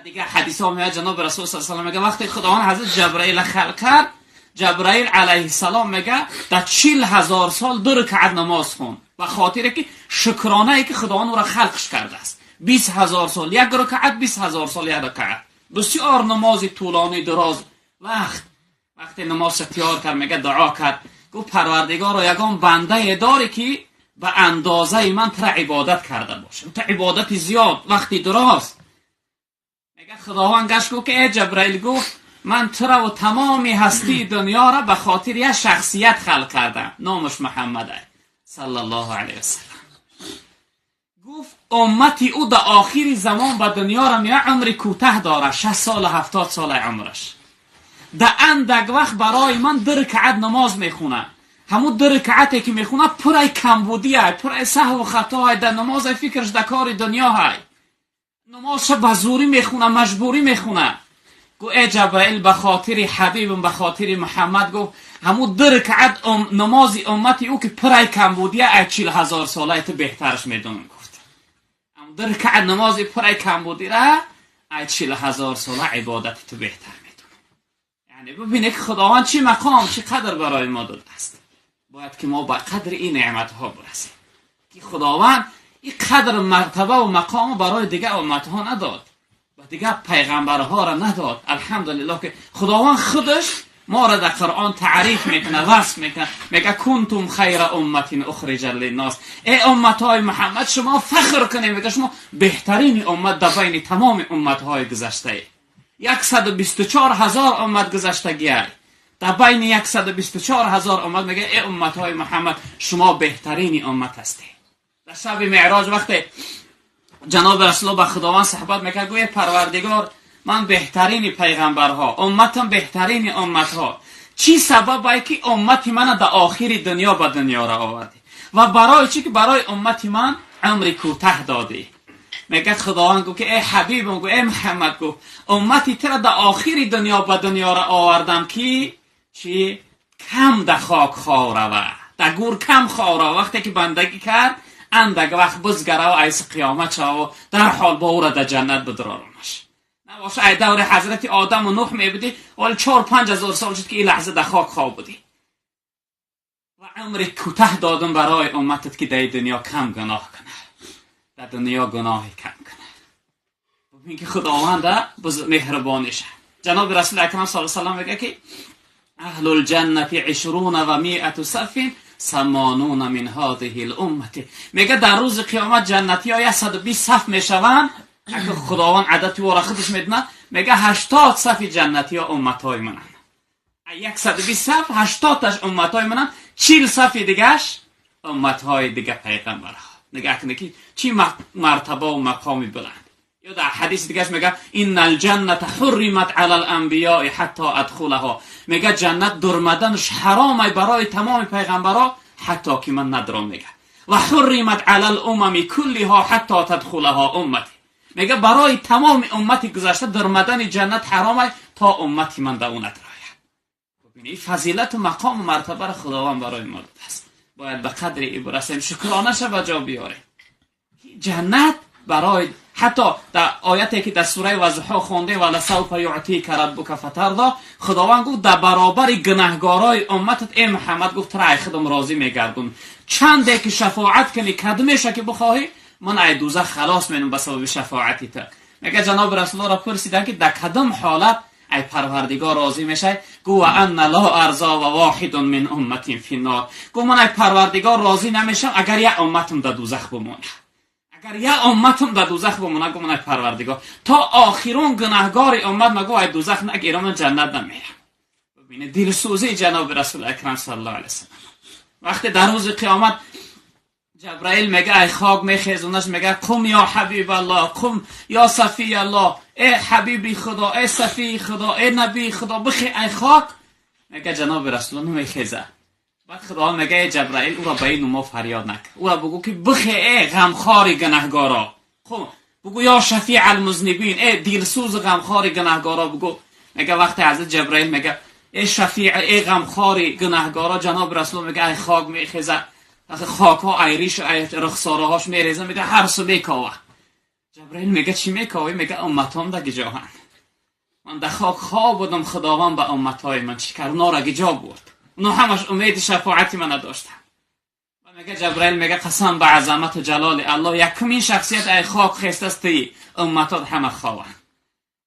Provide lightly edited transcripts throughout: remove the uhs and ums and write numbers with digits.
دیگه حدیث ها میاد جناب رسول صلی الله علیه و میگه وقتی خداوند حضرت جبرائیل خلق کرد، جبرائیل علیه السلام میگه در 40,000 سال 2 رکعت نماز خون، و خاطره که شکرانه ای که خداوند او را خلقش کرده است. 20,000 سال یک رکعت، 20,000 سال یک رکعت، بسیار نماز طولانی دراز. وقتی نماز تیار کرد میگه دعا کرد، گفت پروردگارا یگان بنده داری که به اندازه من تر عبادت کرده باشه، تا عبادت زیاد وقتی دراز. میگه خداوند گشت گفت که ای جبرائیل، گفت من تو را و تمامی هستی دنیا را به خاطر یک شخصیت خلق کردم، نامش محمده صلی الله علیه وسلم. گفت امتی او در آخر زمان به دنیا را میاد، عمر کوتاه داره، 60 سال 70 سال عمرش. در اندک وقت برای من 2 رکعت نماز میخونه. همون 2 رکعتی که میخونه پرای کمبودی های، پرای سهو و خطا های در نماز، فکرش در کار دنیا های. نمازش به زوری میخونه، مجبوری میخونه. گو ای جبرائیل به خاطر حبیبم، به خاطر محمد، گو همون 2 رکعت نمازی امتی او که پرای کمبودی های 40,000 ساله تو بهترش میدونم. گفت همون 2 رکعت نمازی پرای کمبودی را 40,000 ساله عبادت تو بهتر. یعنی ببینید که خداوند چی مقام، چی قدر برای ما داده است. باید که ما با قدر این نعمت ها برسیم که خداوند این قدر مرتبه و مقام برای دیگه امت ها نداد و دیگه پیغمبرها را نداد. الحمدلله که خداوند خودش ما را در قرآن تعریف میکنه، وصف میکنه، میگه کنتم خیر امت اخرج للناس. ای امت های محمد شما فخر کنید، میگه شما بهترین امت در بین تمام امت های گذشته ای. 124,000 امت گذشتگی های در بین 124,000 امت میگه ای امت های محمد شما بهترین امت هستی. در شب معراج وقتی جناب رسول الله به خداوند صحبت میکرد، گویا پروردگار من بهترین پیغمبرها، امتم بهترین امتها، چی سبب ای که امت من در آخر دنیا به دنیا را آوردی و برای چی که برای امت من عمر کوتاه دادی. میگه خداوند گفت که ای حبیبم، گفت ای محمد، گفت امتی تر در آخر دنیا به دنیا را آوردم که چی کم در خاک خواره و در گور کم خواره، وقتی که بندگی کرد اندک وقت بزگره و ایس قیامت شد و در حال با او را در جنت بدرارونش. نباشه ای دور حضرت آدم و نوح میبودی ولی 4-5 هزار سال شد که این لحظه در خاک خواب بودی و عمر کوتاه دادم برای امتت که در دنیا کم گناه کنه، در دنیا گناهی کم کنه. ببین که خداوند مهربانشه. جناب رسول اکرم صلی الله علیه و میگه که اهل الجنه 20 و 100 صف 80 من هذه الامه. میگه در روز قیامت جنتی ها 120 صف میشوند. اگه خداوند عدد و خودش میدونه، میگه 80 صف جنتی ها امت های منن. 120 صف 80 تاش امت های منن، 40 صف دیگهش امت های دیگه پیغمبرها. نگاه کنید که چی مرتبه و مقامی بلند. یا در حدیث دیگه میگه ان الجنه حرمت علی الانبیاء حتی ادخلها. میگه جنت درمدنش حرامه برای تمام پیغمبرها حتی که من ندارم. میگه و حرمت علی الامم کلها حتی تدخلها امتی. میگه برای تمام امتی گذشته درمدن جنت حرامه تا امتی من در اون نداره. ببینید فضیلت و مقام و مرتبه خداوند برای ما داده است. باید به قدر ای برسیم، شکرانش به جا بیاریم. جنت برای حتی در آیتی که در سوره وضحا خونده ولا سوف یعطیک ربک فترضی، خداوند گفت در برابر گناهکارای امتت ای محمد، گفت ترای خودم راضی میگردم، چنده که شفاعت کنی کدومشه که بخواهی من ای دوزخ خلاص مینم به سبب شفاعتی تو. میگه جناب رسول الله را پرسیدن که در کدام حالت ای پروردگار راضی میشه؟ گو ان لا ارضا و واحد من امتی فی النار. گو من ای پروردگار راضی نمیشم اگر یک امتم در دوزخ بمونه، اگر یک امتم در دوزخ بمونه. گو من ای پروردگار تا آخرون گناهگار امت مگو ای دوزخ نگیرم، من جنت نمیرم. ببینید دلسوزی جناب رسول اکرم صلی الله علیه و سلم. وقتی در روز قیامت جبرائیل میگه ای خاک میخیزونش، میگه قم یا حبیب الله، قم یا صفی الله، ای حبیبی خدا، ای صفی خدا، ای نبی خدا، بخی ای خاک. میگه جناب رسول الله نمیخیزه. بعد خدا میگه ای جبرائیل او را به این ما فریاد نکن، او را بگو که بخی ای غمخوار گناهگارا، خب بگو یا شفیع المذنبین، ای دلسوز غمخوار گناهگارا بگو. میگه وقتی حضرت جبرائیل میگه ای شفیع ای غمخوار گناهگارا، جناب رسول الله میگه ای خاک میخیزه. از خاک ها ایریش و رخساره هاش میریزه، میگه هر سو میکاوه. جبرائیل میگه چی میکنی؟ میگه امتام دا گجاهن. من در خاک خواب بودم خداوند به امتای من چی کرد، اونا را گجا بود، اونا همش امید شفاعتی من داشتن. و میگه جبرائیل میگه قسم به عظمت و جلال الله، یکمین شخصیت ای خاک خسته استی امتات همه خوابن.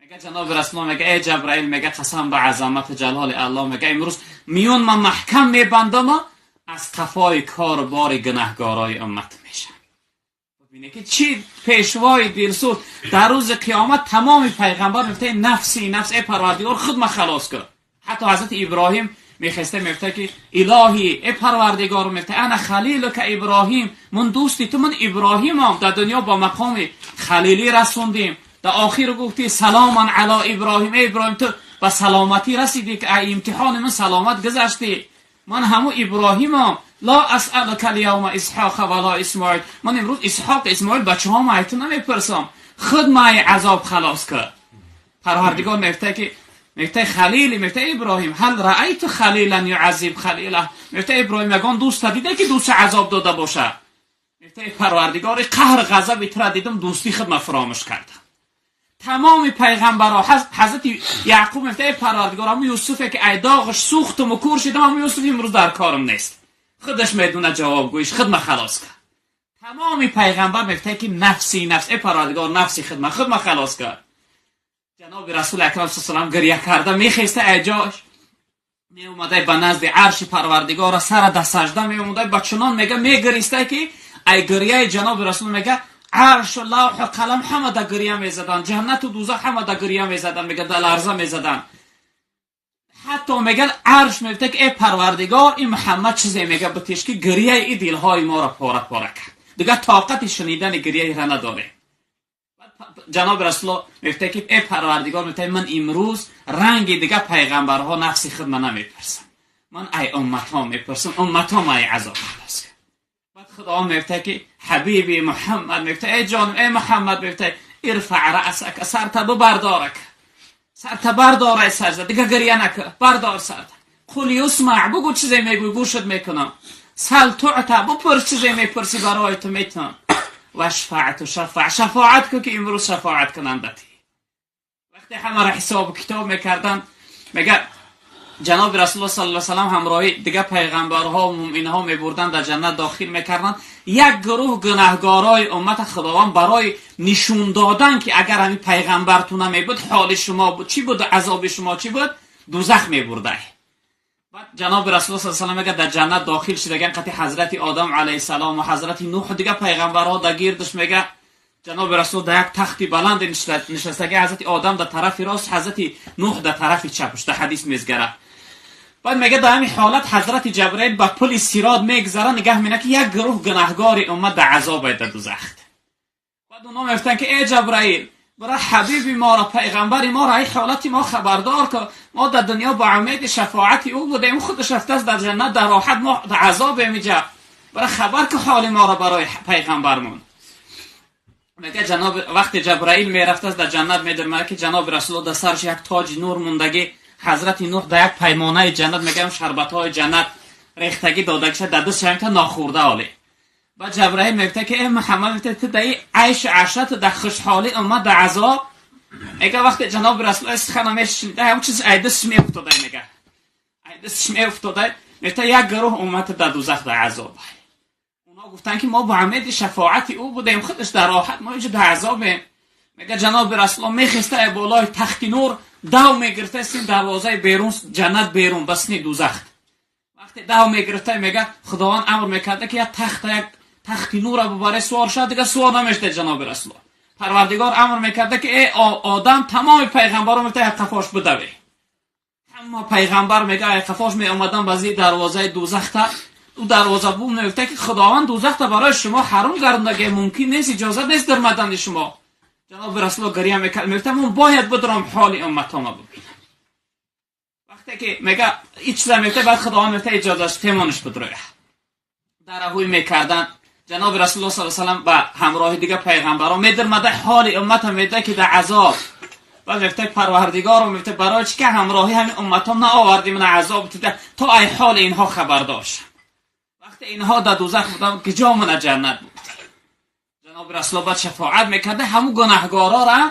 میگه جناب رسول میگه ای جبرائیل، میگه قسم به عظمت و جلال الله، میگه امروز میون من محکم میبندم از قفای کار بار گناهگارای امت میشه. ببینید که چی پیشوای دیرسود در روز قیامت تمام پیغمبر میگه نفسی نفس ای پروردگار خود ما خلاص کن. حتی حضرت ابراهیم میخسته میگه که الهی ای پروردگار، میگه انا خلیلک ابراهیم، من دوستی تو، من ابراهیمم، در دنیا با مقام خلیلی رسوندیم، در آخر گفتی سلاما علی ابراهیم، ای ابراهیم تو با سلامتی رسیدی که ای امتحان من سلامت گذشتی، من همو ابراهیمم، لا اسالک الیوم اسحاق ولا اسماعیل، من امروز اسحاق اسماعیل بچه ها ما تو نمیپرسم، خود ما عذاب خلاص کرد. پروردگار میگه خلیلی، میگه ابراهیم هل رأیت خلیلا یعذب خلیله، میگه ابراهیم یگان دوست دیده که دوست عذاب داده باشه؟ میگه پروردگار قهر غضب تو دیدم، دوستی خود ما فراموش کردم. تمام پیغمبرها حضرت یعقوب میگه پروردگار هم یوسفه که ای داغش سوخت و مکور شدم، هم یوسف امروز در کارم نیست، خودش میدونه جواب گویش، خود ما خلاص کرد. تمام پیغمبر میگه که نفسی نفس، ای پروردگار نفسی خود ما خلاص کرد. جناب رسول اکرم صلی الله علیه و گریه کرده میخسته ایجاش می اومده به نزد عرش پروردگار، سر در سجده می اومده با چنان میگه میگریسته که ای گریه جناب رسول میگه عرش و لوح و قلم همه در گریه میزدن، جنت و دوزخ همه در گریه میزدن، میگه در لرزه میزدن. حتی میگه عرش میگه که ای پروردگار این محمد چیزی میگه بتیش که گریه ای دلهای ما را پاره پاره کرد، دیگه طاقت شنیدن گریه را نداره. جناب رسول الله میگه که ای پروردگار، میگه من امروز رنگ دیگه پیغمبرها نفسی خود من نمیپرسم، من ای امت ها میپرسم، امت ها ای عذاب خلاص کن. بعد خدا میگه که حبیبی محمد، میگه ای جان ای محمد، میگه ارفع رأسک، سرت بردارک، سرت بردار سجده، دیگه گریه نکن، بردار سرت. قل یسمع، بگو چیزی میگوی گوشت میکنم، سل تعطا، بپرس چیزی میپرسی برای تو میتونم، و شفاعت و شفاعت که امروز شفاعت کنندتی. وقتی همه را حساب کتاب میکردن، میگه جناب رسول الله صلی الله علیه و سلم همراهی دیگه پیغمبرها و مؤمنها میبردن در جنت داخل میکردن. یک گروه گناهگارای امت خداوند برای نشون دادن که اگر همین پیغمبر تو نمیبود حال شما بود چی بود، عذاب شما چی بود، دوزخ میبرده. بعد جناب رسول الله صلی الله علیه و سلم در جنت داخل شدگان، قطع حضرت آدم علیه السلام و حضرت نوح دیگه پیغمبرها در گیردش، میگه جناب رسول در یک تختی بلند نشسته، حضرت آدم در طرف راست، حضرت نوح در طرف چپش، در حدیث میزگره. بعد میگه در همین حالت حضرت جبرائیل با پل صراط میگذره، نگاه میکنه که یک گروه گناهگار امت در عذاب در دوزخ. بعد اونا میگفتن که ای جبرائیل، برای حبیب ما را، پیغمبر ما را، ای حالت ما خبردار که ما در دنیا با امید شفاعت او بودیم، خودش رفته است در جنت در راحت، ما در عذاب میجا، برای خبر که حال ما را برای پیغمبرمون. میگه جناب وقتی جبرائیل میرفته است در جنت، میدونه که جناب رسول الله در سرش یک تاج نور موندگی، حضرت نوح در یک پیمانه جنت، میگم شربت‌های جنت ریختگی داده شده در دست شنگ تا ناخورده حالی. بعد جبرائیل میگه که ای محمد، میگه تو در عیش عشرت در خوشحالی اومد در عذاب. میگه وقتی جناب رسول الله سخن میشنیده همون چیز ایدش میافتاده، میگه ایدش میافتاده، میگه یک گروه اومد در دوزخ در عذاب. اونا گفتن که ما با امید شفاعت او بودیم، خودش در راحت، ما اینجا در عذابیم. میگه جناب رسول الله میخسته بالای تخت نور دو میگرفته سین دروازه بیرون جنت بیرون بسنی دوزخ. وقتی دو میگرفته میگه خداوند امر میکرده که یک تخت نور رو ببره سوار شد، دیگه سوار نمیشته جناب رسول الله. پروردگار امر میکرده که ای آدم تمام پیغمبران میگه یک قفاش بدوی. اما پیغمبر میگه یک قفاش می اومدن بازی دروازه دوزخ تا او دروازه بوم میگه که خداوند دوزخ تا برای شما حرام گردونده، ممکن نیست، اجازه نیست در مدن شما. جناب رسول الله گریه میکرد، من باید بدرم حال امتام ببینم. وقتی که میگه هیچ چیز میگه، بعد خداوند میگه اجازه تیمانش بدروه. در راهی میکردن جناب رسول الله صلی الله علیه و سلم با همراه دیگه پیغمبران میدرمده حال امت میده که در عذاب. بعد میگه پروردگار میگه برای چی که همراهی همین امتام نه آوردی من عذاب تو ای حال اینها خبر داشت. وقتی اینها در دوزخ بودن که جا من جنت بود. جناب رسول الله شفاعت میکرده همون گناهگارا را